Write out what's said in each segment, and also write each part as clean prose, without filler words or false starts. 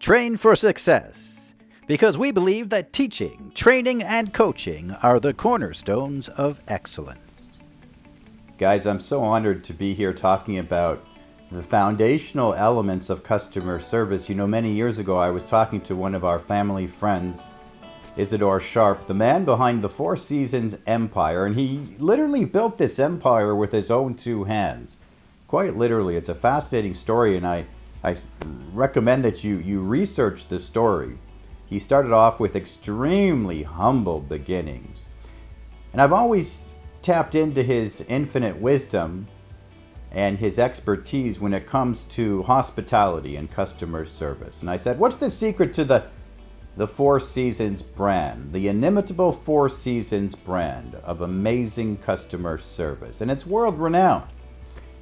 Train for success, because we believe that teaching, training, and coaching are the cornerstones of excellence. Guys, I'm so honored to be here talking about the foundational elements of customer service. You know, many years ago I was talking to one of our family friends, Isidore Sharp, the man behind the Four Seasons Empire, and he literally built this empire with his own two hands. Quite literally. It's a fascinating story, and I recommend that you research the story. He started off with extremely humble beginnings. And I've always tapped into his infinite wisdom and his expertise when it comes to hospitality and customer service. And I said, what's the secret to the Four Seasons brand, the inimitable Four Seasons brand of amazing customer service? And it's world renowned.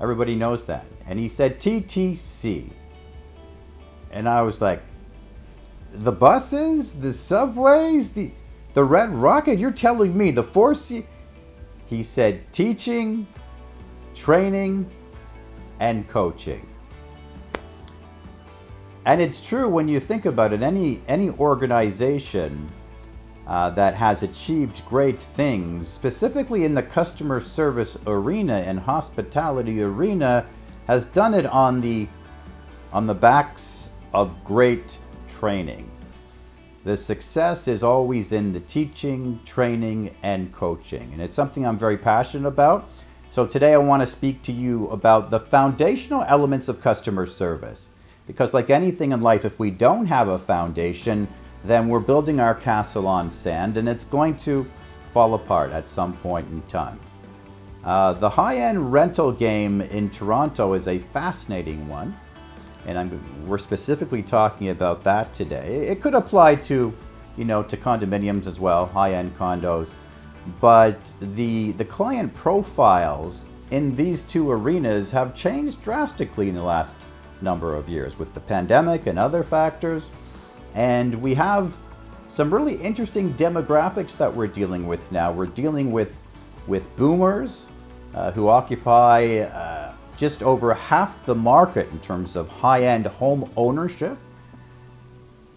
Everybody knows that. And he said TTC. And I was like, the buses, the subways, the Red Rocket? You're telling me the Four Seasons? He said teaching, training, and coaching. And it's true when you think about it. Any organization that has achieved great things, specifically in the customer service arena and hospitality arena, has done it on the backs of great training. The success is always in the teaching, training, and coaching. And it's something I'm very passionate about. So today I want to speak to you about the foundational elements of customer service. Because like anything in life, if we don't have a foundation, then we're building our castle on sand and it's going to fall apart at some point in time. The high-end rental game in Toronto is a fascinating one. And we're specifically talking about that today. It could apply to, to condominiums as well, high-end condos. But the client profiles in these two arenas have changed drastically in the last number of years with the pandemic and other factors. And we have some really interesting demographics that we're dealing with now. We're dealing with boomers who occupy just over half the market in terms of high-end home ownership.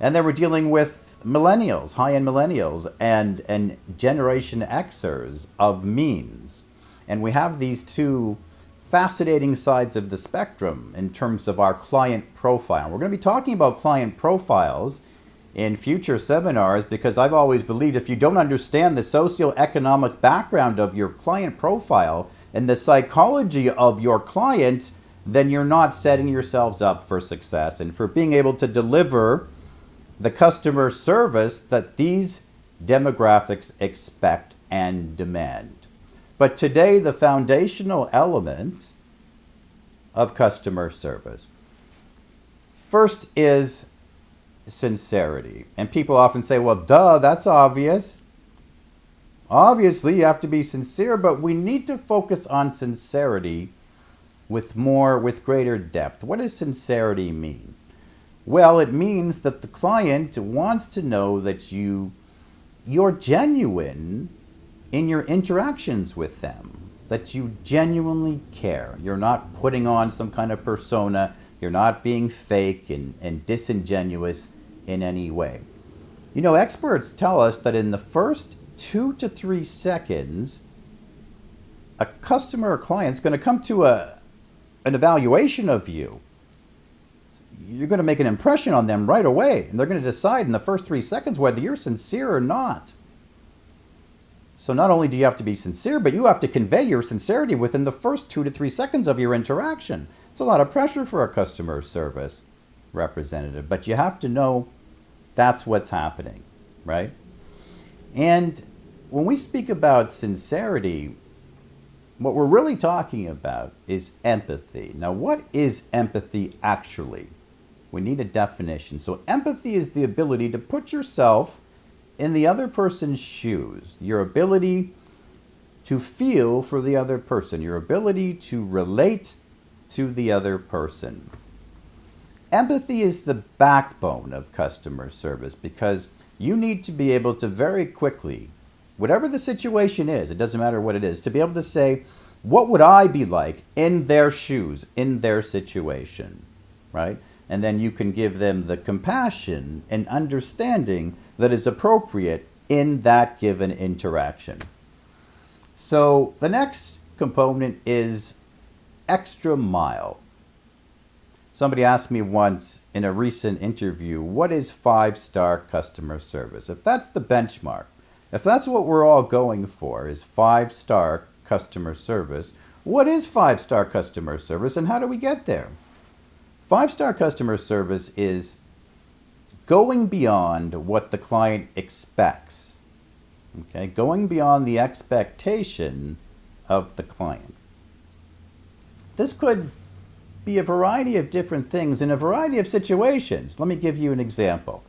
And then we're dealing with millennials, high-end millennials, and Generation Xers of means. And we have these two fascinating sides of the spectrum in terms of our client profile. We're going to be talking about client profiles in future seminars because I've always believed if you don't understand the socioeconomic background of your client profile and the psychology of your client, then you're not setting yourselves up for success and for being able to deliver the customer service that these demographics expect and demand. But today, the foundational elements of customer service. First is sincerity. And people often say, well, duh, that's obvious. Obviously, you have to be sincere, but we need to focus on sincerity with greater depth. What does sincerity mean? Well, it means that the client wants to know that you're genuine in your interactions with them, that you genuinely care. You're not putting on some kind of persona. You're not being fake and disingenuous in any way. Experts tell us that in the first 2 to 3 seconds, a customer or client's going to come to an evaluation of you. You're going to make an impression on them right away, and they're going to decide in the first 3 seconds whether you're sincere or not. So not only do you have to be sincere, but you have to convey your sincerity within the first 2 to 3 seconds of your interaction. It's a lot of pressure for a customer service representative, but you have to know that's what's happening, right? And when we speak about sincerity, what we're really talking about is empathy. Now, what is empathy actually? We need a definition. So empathy is the ability to put yourself in the other person's shoes, your ability to feel for the other person, your ability to relate to the other person. Empathy is the backbone of customer service because you need to be able to very quickly, whatever the situation is, it doesn't matter what it is, to be able to say, what would I be like in their shoes, in their situation, right? and then you can give them the compassion and understanding that is appropriate in that given interaction. So the next component is extra mile. Somebody asked me once in a recent interview, what is 5-star customer service? If that's the benchmark, if that's what we're all going for, is 5-star customer service, what is 5-star customer service and how do we get there? 5-star customer service is going beyond what the client expects. Okay, going beyond the expectation of the client. This could be a variety of different things in a variety of situations. Let me give you an example.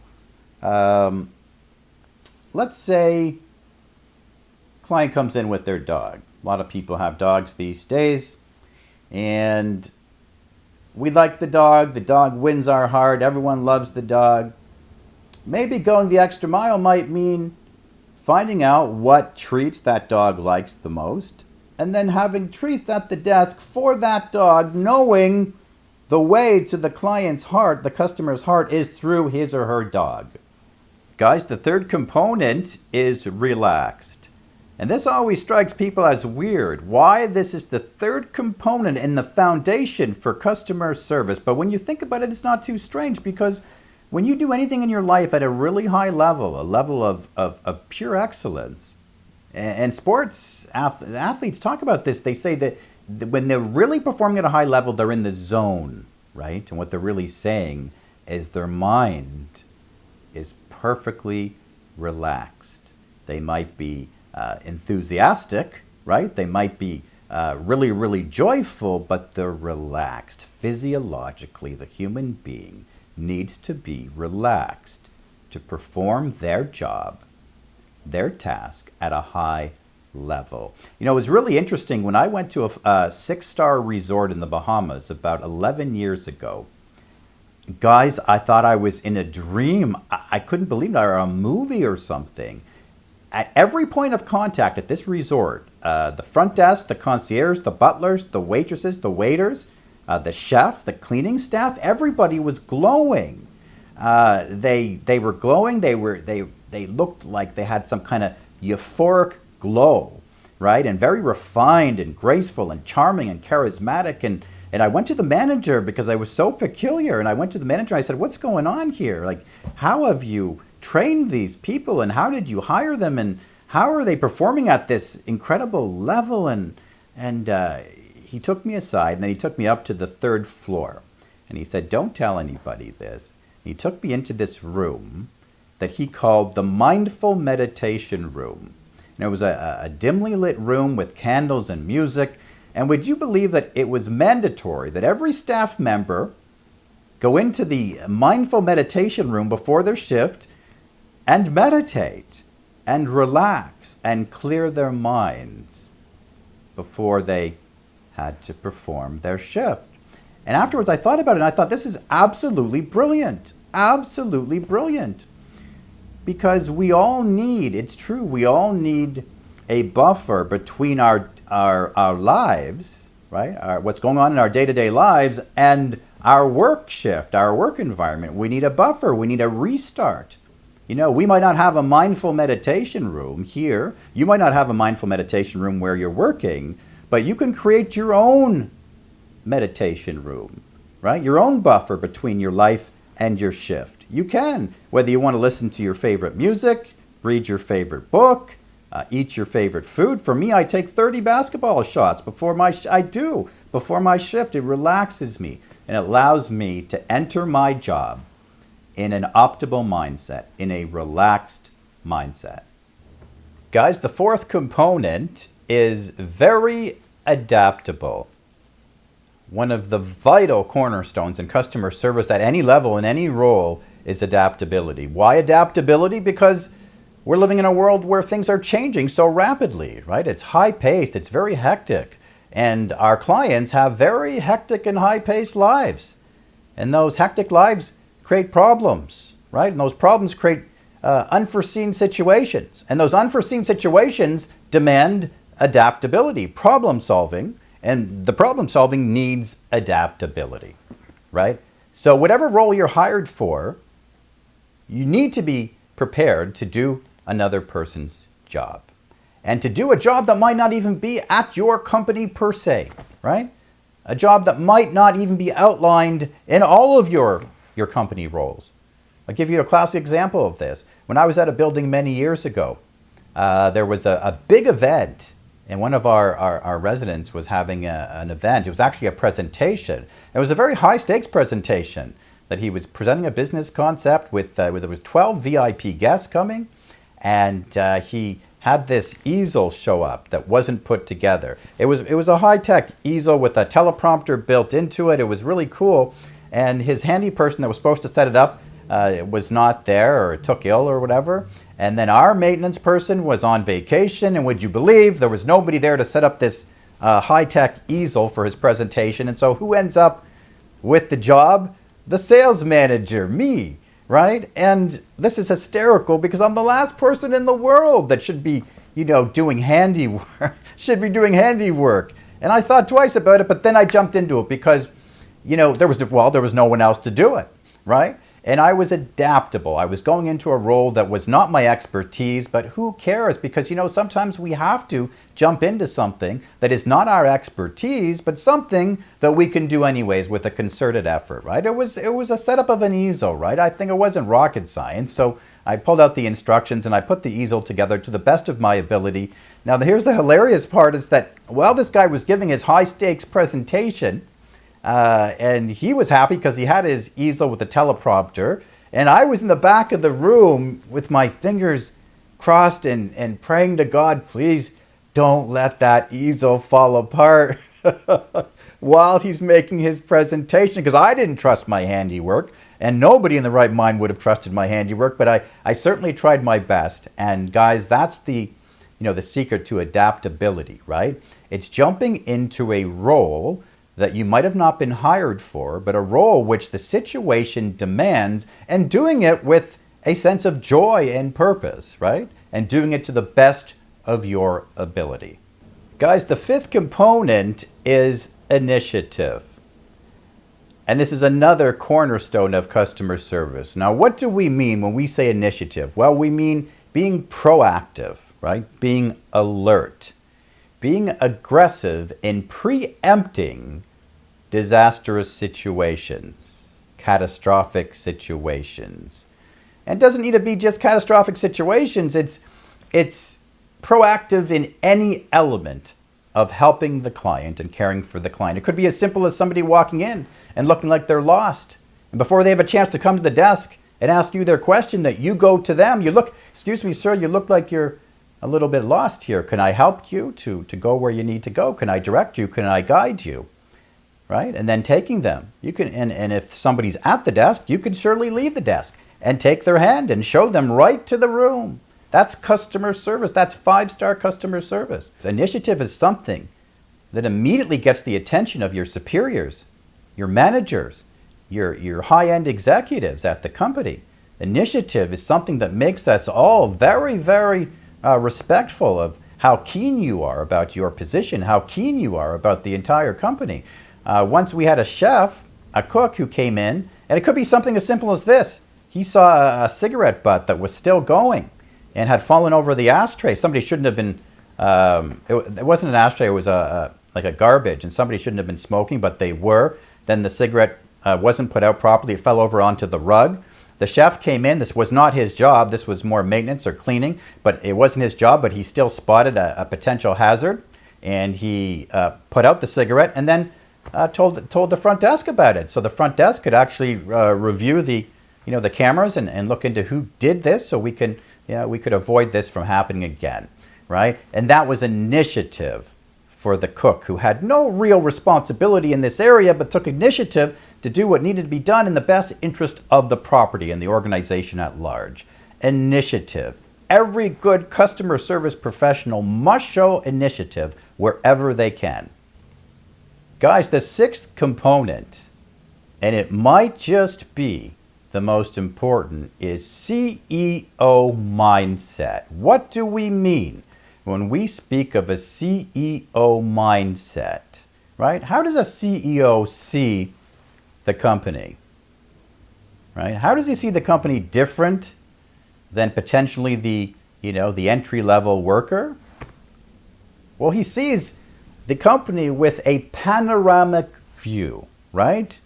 Let's say client comes in with their dog. A lot of people have dogs these days, and we like the dog wins our heart, everyone loves the dog. Maybe going the extra mile might mean finding out what treats that dog likes the most, and then having treats at the desk for that dog, knowing the way to the client's heart, the customer's heart, is through his or her dog. Guys, the third component is relaxed. And this always strikes people as weird. Why this is the third component in the foundation for customer service. But when you think about it, it's not too strange, because when you do anything in your life at a really high level, a level of pure excellence, and sports athletes talk about this, they say that when they're really performing at a high level, they're in the zone, right? And what they're really saying is their mind is perfectly relaxed. They might be enthusiastic, right? They might be really, really joyful, but they're relaxed. Physiologically, the human being needs to be relaxed to perform their job, their task at a high level. You know, it was really interesting when I went to a 6-star resort in the Bahamas about 11 years ago. Guys, I thought I was in a dream. I couldn't believe it, or a movie or something. At every point of contact at this resort, the front desk, the concierge, the butlers, the waitresses, the waiters, the chef, the cleaning staff, everybody was glowing. They were glowing. They looked like they had some kind of euphoric glow, right? And very refined and graceful and charming and charismatic. And I went to the manager because I was so peculiar. And I went to the manager and I said, "What's going on here? Like, how have you trained these people, and how did you hire them, and how are they performing at this incredible level?" And he took me aside, and then he took me up to the 3rd floor, and he said, "Don't tell anybody this." And he took me into this room that he called the mindful meditation room. And it was a dimly lit room with candles and music. And would you believe that it was mandatory that every staff member go into the mindful meditation room before their shift and meditate and relax and clear their minds before they had to perform their shift. And afterwards I thought about it, and I thought, this is absolutely brilliant. Absolutely brilliant. Because we all need, it's true, we all need a buffer between our lives, right? What's going on in our day-to-day lives and our work shift, our work environment. We need a buffer. We need a restart. You know, we might not have a mindful meditation room here. You might not have a mindful meditation room where you're working, but you can create your own meditation room, right? Your own buffer between your life and your shift. You can, whether you want to listen to your favorite music, read your favorite book, eat your favorite food. For me, I take 30 basketball shots before my shift. It relaxes me and allows me to enter my job in an optimal mindset, in a relaxed mindset. Guys, the 4th component is very adaptable. One of the vital cornerstones in customer service at any level, in any role, is adaptability. Why adaptability? Because we're living in a world where things are changing so rapidly, right? It's high-paced, it's very hectic, and our clients have very hectic and high-paced lives. And those hectic lives create problems, right? And those problems create unforeseen situations. And those unforeseen situations demand adaptability, problem solving, and the problem solving needs adaptability, right? So whatever role you're hired for, you need to be prepared to do another person's job. And to do a job that might not even be at your company per se, right? A job that might not even be outlined in all of your company roles. I'll give you a classic example of this. When I was at a building many years ago, there was a big event, and one of our residents was having an event. It was actually a presentation. It was a very high-stakes presentation that he was presenting a business concept with there was 12 VIP guests coming, and he had this easel show up that wasn't put together. It was a high-tech easel with a teleprompter built into it. It was really cool, and his handy person that was supposed to set it up was not there or took ill or whatever. And then our maintenance person was on vacation, and would you believe there was nobody there to set up this high-tech easel for his presentation. And so who ends up with the job? The sales manager, me, right? And this is hysterical because I'm the last person in the world that should be, doing handiwork, And I thought twice about it, but then I jumped into it because, there was no one else to do it, right? And I was adaptable. I was going into a role that was not my expertise, but who cares? Because, sometimes we have to jump into something that is not our expertise, but something that we can do anyways with a concerted effort, right? It was a setup of an easel, right? I think it wasn't rocket science. So I pulled out the instructions and I put the easel together to the best of my ability. Now, here's the hilarious part is that while this guy was giving his high stakes presentation, and he was happy because he had his easel with a teleprompter. And I was in the back of the room with my fingers crossed and praying to God, please don't let that easel fall apart while he's making his presentation. Because I didn't trust my handiwork. And nobody in the right mind would have trusted my handiwork. But I certainly tried my best. And guys, that's the secret to adaptability, right? It's jumping into a role that you might have not been hired for, but a role which the situation demands, and doing it with a sense of joy and purpose, right? And doing it to the best of your ability. Guys, the fifth component is initiative. And this is another cornerstone of customer service. Now, what do we mean when we say initiative? Well, we mean being proactive, right? Being alert, being aggressive in preempting disastrous situations, catastrophic situations. And it doesn't need to be just catastrophic situations. It's proactive in any element of helping the client and caring for the client. It could be as simple as somebody walking in and looking like they're lost. And before they have a chance to come to the desk and ask you their question, that you go to them. Excuse me, sir, you look like you're a little bit lost here. Can I help you to go where you need to go? Can I direct you? Can I guide you? Right? And then taking them. You can, and if somebody's at the desk, you can surely leave the desk and take their hand and show them right to the room. That's customer service. That's 5-star customer service. Initiative is something that immediately gets the attention of your superiors, your managers, your high-end executives at the company. Initiative is something that makes us all very, very respectful of how keen you are about your position, how keen you are about the entire company. Once we had a cook who came in, and it could be something as simple as this. He saw a cigarette butt that was still going and had fallen over the ashtray. Somebody shouldn't have been, it wasn't an ashtray, it was like a garbage, and somebody shouldn't have been smoking, but they were. Then the cigarette wasn't put out properly. It fell over onto the rug. The chef came in. This was not his job. This was more maintenance or cleaning, but it wasn't his job, but he still spotted a potential hazard, and he put out the cigarette and then told the front desk about it. So the front desk could actually review the cameras and look into who did this, so we could avoid this from happening again, right? And that was initiative for the cook, who had no real responsibility in this area, but took initiative to do what needed to be done in the best interest of the property and the organization at large. Initiative. Every good customer service professional must show initiative wherever they can. Guys, the sixth component, and it might just be the most important, is CEO mindset. What do we mean when we speak of a CEO mindset, right? How does a CEO see the company? right? How does he see the company different than potentially the entry-level worker? Well, he sees the company with a panoramic view, right?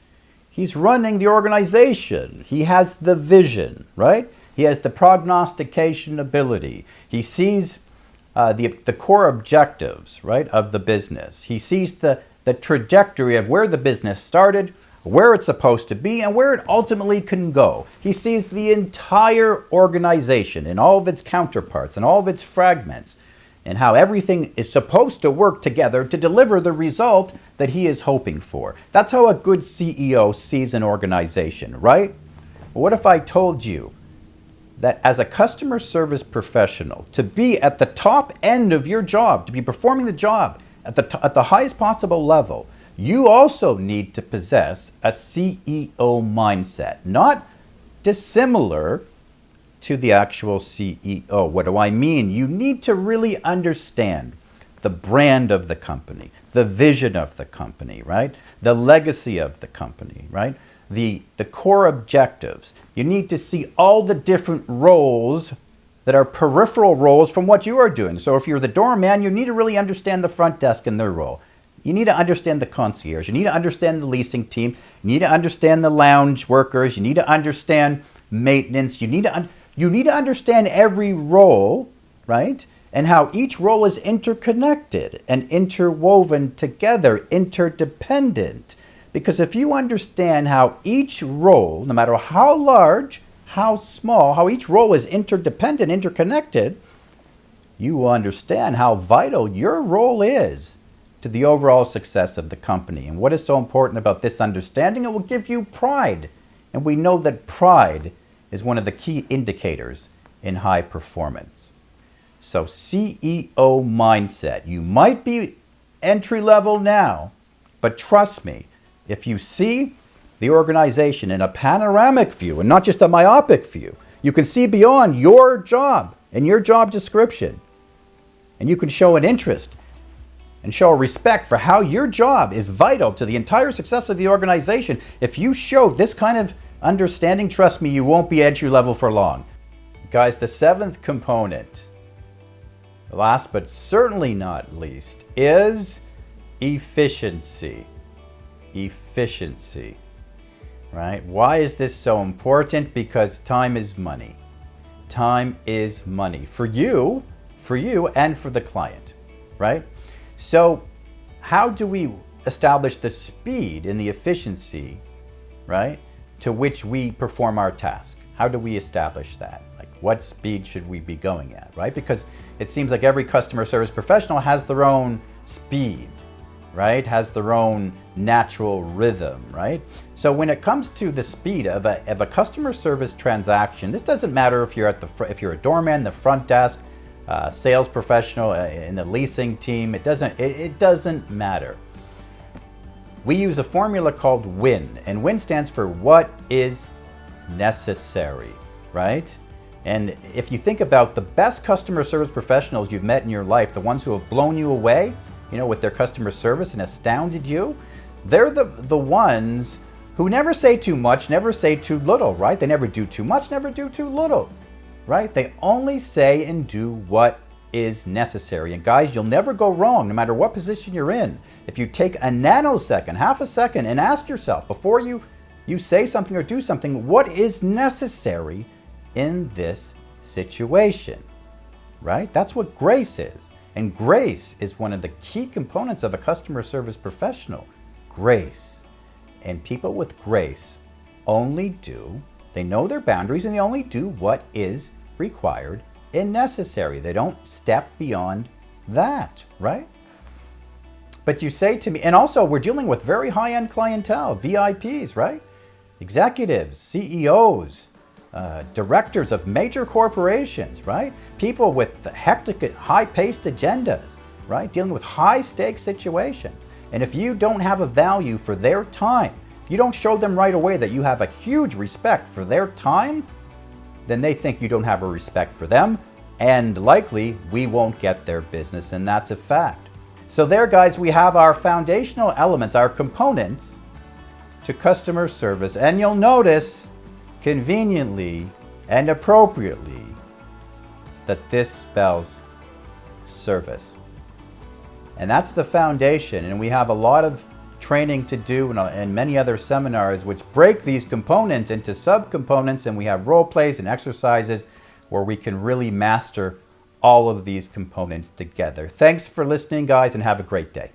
He's running the organization. He has the vision, right? He has the prognostication ability. He sees the core objectives, right, of the business. He sees the trajectory of where the business started, where it's supposed to be, and where it ultimately can go. He sees the entire organization and all of its counterparts and all of its fragments, and how everything is supposed to work together to deliver the result that he is hoping for. That's how a good CEO sees an organization, right? What if I told you that as a customer service professional, to be at the top end of your job, to be performing the job at the highest possible level, you also need to possess a CEO mindset, not dissimilar to the actual CEO. What do I mean? You need to really understand the brand of the company, the vision of the company, right? The legacy of the company, right? The core objectives. You need to see all the different roles that are peripheral roles from what you are doing. So if you're the doorman, you need to really understand the front desk and their role. You need to understand the concierge. You need to understand the leasing team. You need to understand the lounge workers. You need to understand maintenance. You need to understand every role, right? And how each role is interconnected and interwoven together, interdependent. Because if you understand how each role, no matter how large, how small, how each role is interdependent, interconnected, you will understand how vital your role is to the overall success of the company. And what is so important about this understanding? It will give you pride. And we know that pride is one of the key indicators in high performance. So CEO mindset. You might be entry level now, but trust me, if you see the organization in a panoramic view and not just a myopic view, you can see beyond your job and your job description. And you can show an interest and show a respect for how your job is vital to the entire success of the organization. If you show this kind of understanding, trust me, you won't be entry level for long. Guys, the seventh component, last but certainly not least, is efficiency. Efficiency, right? Why is this so important? Because time is money. Time is money for you and for the client, right? So how do we establish the speed and the efficiency, right, to which we perform our task? How do we establish that? Like, what speed should we be going at, right? Because it seems like every customer service professional has their own speed, right? Has their own natural rhythm, right? So when it comes to the speed of a customer service transaction, this doesn't matter if you're a doorman, the front desk, sales professional in the leasing team. It doesn't matter. We use a formula called WIN, and WIN stands for what is necessary, right? And if you think about the best customer service professionals you've met in your life, the ones who have blown you away, with their customer service and astounded you, they're the ones who never say too much, never say too little, right? They never do too much, never do too little, right? They only say and do what is necessary. And guys, you'll never go wrong, no matter what position you're in. If you take a nanosecond, half a second, and ask yourself before you say something or do something, what is necessary in this situation, right? That's what grace is. And grace is one of the key components of a customer service professional. Grace. And people with grace they know their boundaries and they only do what is required and necessary. They don't step beyond that, right? But you say to me, and also we're dealing with very high-end clientele, VIPs, right? Executives, CEOs, directors of major corporations, right? People with hectic, high-paced agendas, right? Dealing with high-stakes situations. And if you don't have a value for their time, if you don't show them right away that you have a huge respect for their time, then they think you don't have a respect for them, and likely we won't get their business, and that's a fact. So there, guys, we have our foundational elements, our components to customer service. And you'll notice conveniently and appropriately that this spells service. And that's the foundation. And we have a lot of training to do and many other seminars which break these components into subcomponents, and we have role plays and exercises where we can really master all of these components together. Thanks for listening, guys, and have a great day.